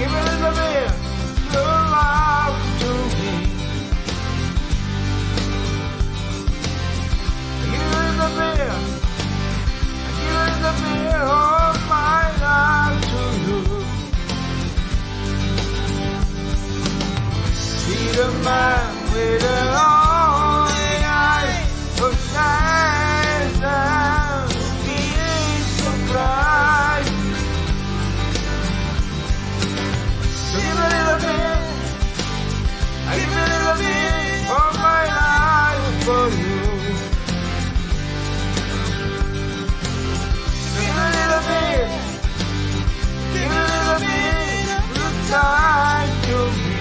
Give a little bit your love to me. Give a little bit of my love to you. Be the man with the lonely eyes of shines and being surprised. So give a little bit, I give a little bit of my life for you. Give a little bit of your time to me.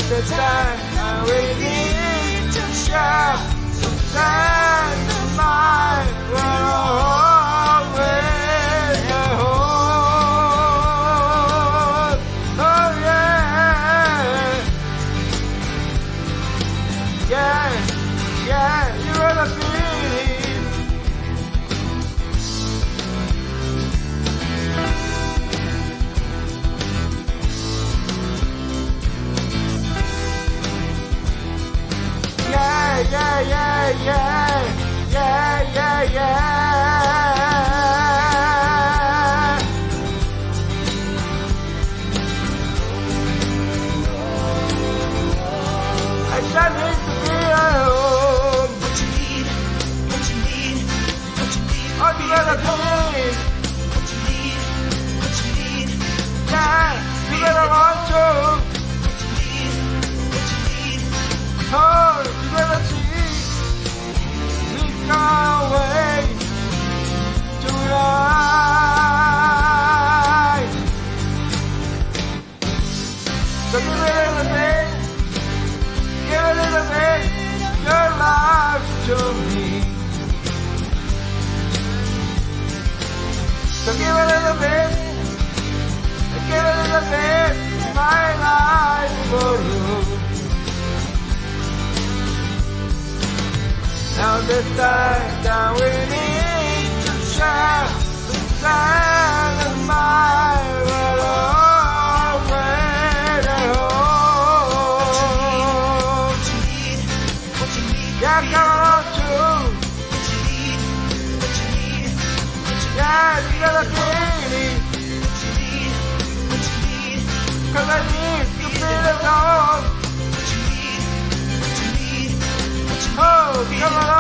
The time I waiting to share some time of mine will always hold. Oh yeah, yeah, yeah, you're the feeling. Yeah, yeah, yeah, yeah, yeah. I just need to be alone. What you need, what you need, what you need. All you gotta do is, What you need, what you need. yeah, you gotta want to. What you need, what you need. Oh, you gotta see. We can't wait tonight. So give a little bit, your life to me. So give a little bit, my life for you. Now the time that we need to share the time of my will always hold. What you need, what you need. Yeah, come on too. What you need, what you need, what you Yeah, you gotta feel it. What you need, what you need. 'Cause I need to feel it all. What you need, what you need, what you need. Oh, come on.